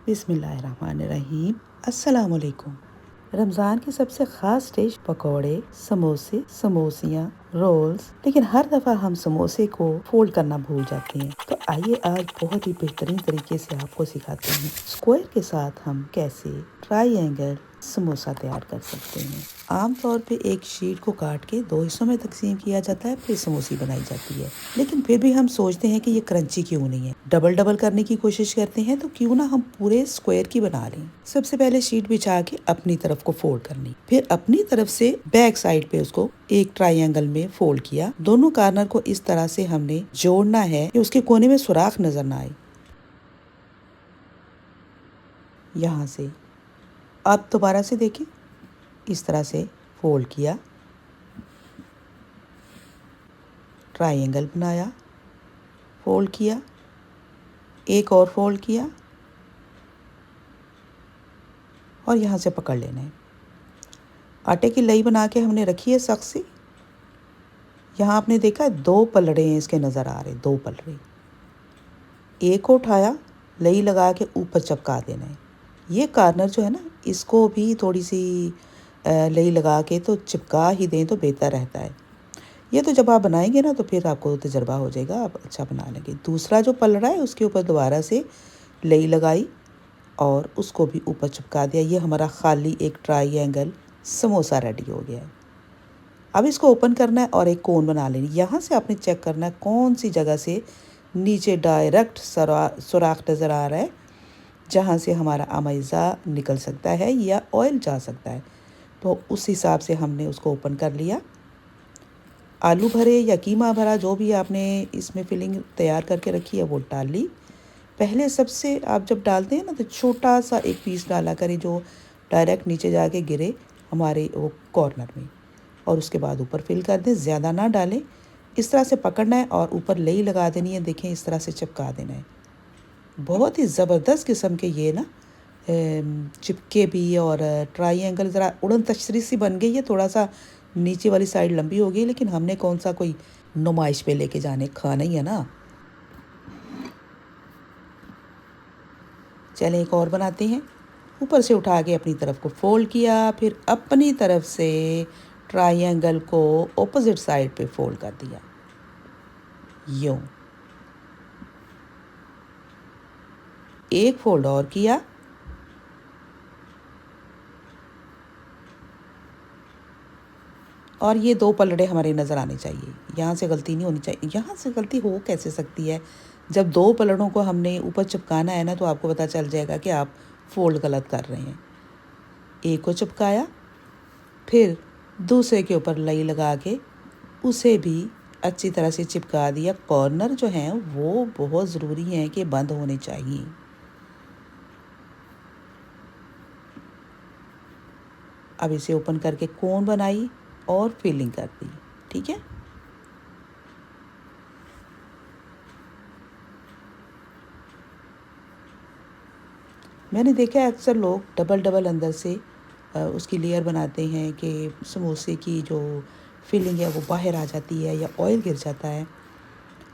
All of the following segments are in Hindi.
बिस्मिल्लाहिर्रहमानिर्रहीम। अस्सलामुअलैकुम। रमज़ान की सबसे ख़ास डिश पकोड़े, समोसे, समोसियाँ, रोल्स। लेकिन हर दफ़ा हम समोसे को फोल्ड करना भूल जाते हैं। तो आइए आज बहुत ही बेहतरीन तरीके से आपको सिखाते हैं स्क्वायर के साथ हम कैसे ट्रायंगल समोसा तैयार कर सकते हैं। आमतौर पे एक शीट को काट के दो हिस्सों में तकसीम किया जाता है, फिर समोसी बनाई जाती है। लेकिन फिर भी हम सोचते हैं कि ये क्रंची क्यों नहीं है। डबल डबल करने की कोशिश करते हैं तो क्यों ना हम पूरे स्क्वायर की बना लें। सबसे पहले शीट बिछा के अपनी तरफ को फोल्ड करनी, फिर अपनी तरफ से बैक साइड पे उसको एक ट्रायंगल में फोल्ड किया। दोनों कॉर्नर को इस तरह से हमने जोड़ना है कि उसके कोने में सुराख नजर ना आए। यहाँ से अब दोबारा से देखिए, इस तरह से फोल्ड किया, ट्रायंगल बनाया, फोल्ड किया, एक और फोल्ड किया और यहाँ से पकड़ लेना है। आटे की लई बना के हमने रखी है सख्त सी। यहाँ आपने देखा दो पलड़े हैं इसके नज़र आ रहे, दो पलड़े। एक को उठाया, लई लगा के ऊपर चिपका देना है। ये कॉर्नर जो है ना, इसको भी थोड़ी सी लई लगा के तो चिपका ही दें तो बेहतर रहता है। ये तो जब आप बनाएंगे ना तो फिर आपको तजर्बा हो जाएगा, आप अच्छा बना लेंगे। दूसरा जो पलड़ा है उसके ऊपर दोबारा से लई लगाई और उसको भी ऊपर चिपका दिया। ये हमारा खाली एक ट्रायंगल समोसा रेडी हो गया है। अब इसको ओपन करना है और एक कोन बना लेनी। यहाँ से आपने चेक करना है कौन सी जगह से नीचे डायरेक्ट सुराख नज़र आ रहा है, जहाँ से हमारा अमाइज़ा निकल सकता है या ऑयल जा सकता है। तो उस हिसाब से हमने उसको ओपन कर लिया। आलू भरे या कीमा भरा जो भी आपने इसमें फिलिंग तैयार करके रखी है वो डाल ली। पहले सबसे आप जब डालते हैं ना तो छोटा सा एक पीस डाला करें जो डायरेक्ट नीचे जाके गिरे हमारे वो कॉर्नर में, और उसके बाद ऊपर फिल कर दें। ज़्यादा ना डालें। इस तरह से पकड़ना है और ऊपर लई लगा देनी है। देखें इस तरह से चिपका देना है। बहुत ही ज़बरदस्त किस्म के ये ना चिपके भी और ट्रायंगल ज़रा उड़न तशरी सी बन गई है। थोड़ा सा नीचे वाली साइड लंबी हो गई, लेकिन हमने कौन सा कोई नुमाइश पे लेके जाने, खाना ही है ना। चलें एक और बनाते हैं। ऊपर से उठा के अपनी तरफ को फोल्ड किया, फिर अपनी तरफ से ट्रायंगल को ऑपोजिट साइड पे फोल्ड कर दिया। यूं एक फोल्ड और किया, और ये दो पलड़े हमारे नज़र आने चाहिए। यहाँ से गलती नहीं होनी चाहिए। यहाँ से गलती हो कैसे सकती है? जब दो पलड़ों को हमने ऊपर चिपकाना है ना तो आपको पता चल जाएगा कि आप फोल्ड गलत कर रहे हैं। एक को चिपकाया, फिर दूसरे के ऊपर लई लगा के उसे भी अच्छी तरह से चिपका दिया। कॉर्नर जो हैं वो बहुत ज़रूरी हैं कि बंद होने चाहिए। अब इसे ओपन करके कोन बनाई और फिलिंग कर दी। ठीक है। मैंने देखा है अक्सर लोग डबल डबल अंदर से उसकी लेयर बनाते हैं कि समोसे की जो फिलिंग है वो बाहर आ जाती है या ऑयल गिर जाता है,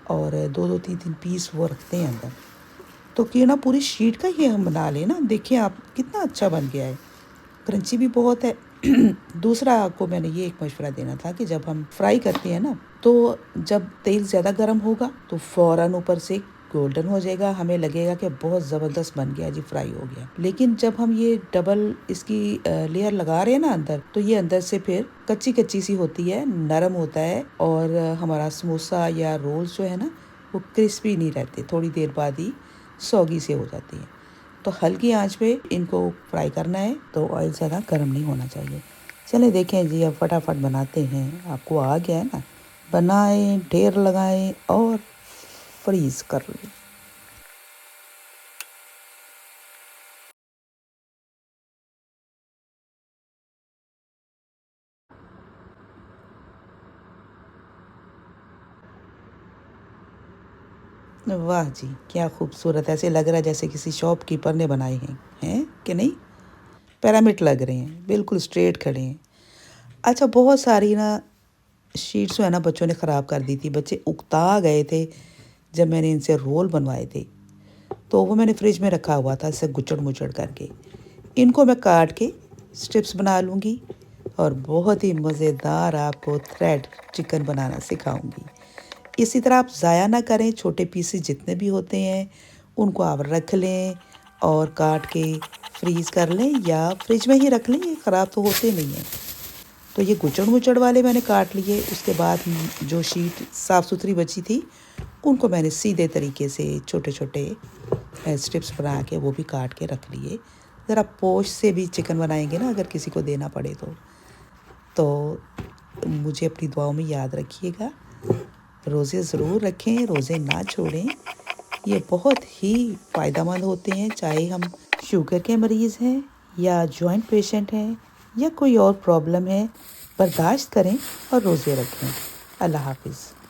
और दो दो तीन तीन पीस वो रखते हैं अंदर। तो क्यों ना पूरी शीट का ही हम बना लें ना। देखिए आप कितना अच्छा बन गया है, क्रंची भी बहुत है। दूसरा आपको मैंने ये एक मशवरा देना था कि जब हम फ्राई करते हैं ना तो जब तेल ज़्यादा गर्म होगा तो फ़ौरन ऊपर से गोल्डन हो जाएगा, हमें लगेगा कि बहुत ज़बरदस्त बन गया जी, फ्राई हो गया। लेकिन जब हम ये डबल इसकी लेयर लगा रहे हैं ना अंदर, तो ये अंदर से फिर कच्ची कच्ची सी होती है, नरम होता है, और हमारा समोसा या रोल्स जो है ना वो क्रिस्पी नहीं रहते, थोड़ी देर बाद ही सौगी से हो जाती है। तो हल्की आंच पे इनको फ्राई करना है, तो ऑयल ज़्यादा गर्म नहीं होना चाहिए। चले देखें जी, अब फटाफट बनाते हैं। आपको आ गया है ना। बनाएं, ढेर लगाएं और फ्रीज़ कर लें। वाह जी, क्या खूबसूरत! ऐसे लग रहा है जैसे किसी शॉपकीपर ने बनाए हैं कि नहीं? पिरामिड लग रहे हैं, बिल्कुल स्ट्रेट खड़े हैं। अच्छा, बहुत सारी ना शीट्स जो है ना बच्चों ने ख़राब कर दी थी। बच्चे उकता गए थे जब मैंने इनसे रोल बनवाए थे। तो वो मैंने फ्रिज में रखा हुआ था ऐसे गुचड़ मुचड़ करके। इनको मैं काट के स्ट्रिप्स बना लूँगी और बहुत ही मज़ेदार आपको थ्रेड चिकन बनाना सिखाऊंगी। इसी तरह आप ज़ाया ना करें, छोटे पीसेस जितने भी होते हैं उनको आप रख लें और काट के फ्रीज़ कर लें या फ्रिज में ही रख लें, ये ख़राब तो होते नहीं हैं। तो ये गुचड़ मुचड़ वाले मैंने काट लिए। उसके बाद जो शीट साफ़ सुथरी बची थी उनको मैंने सीधे तरीके से छोटे छोटे स्ट्रिप्स बना के वो भी काट के रख लिए। ज़रा पोश से भी चिकन बनाएंगे ना अगर किसी को देना पड़े तो मुझे अपनी दुआओं में याद रखिएगा। रोज़े ज़रूर रखें, रोज़े ना छोड़ें। ये बहुत ही फ़ायदेमंद होते हैं, चाहे हम शुगर के मरीज़ हैं या जॉइंट पेशेंट हैं या कोई और प्रॉब्लम है। बर्दाश्त करें और रोज़े रखें। अल्लाह हाफ़िज़।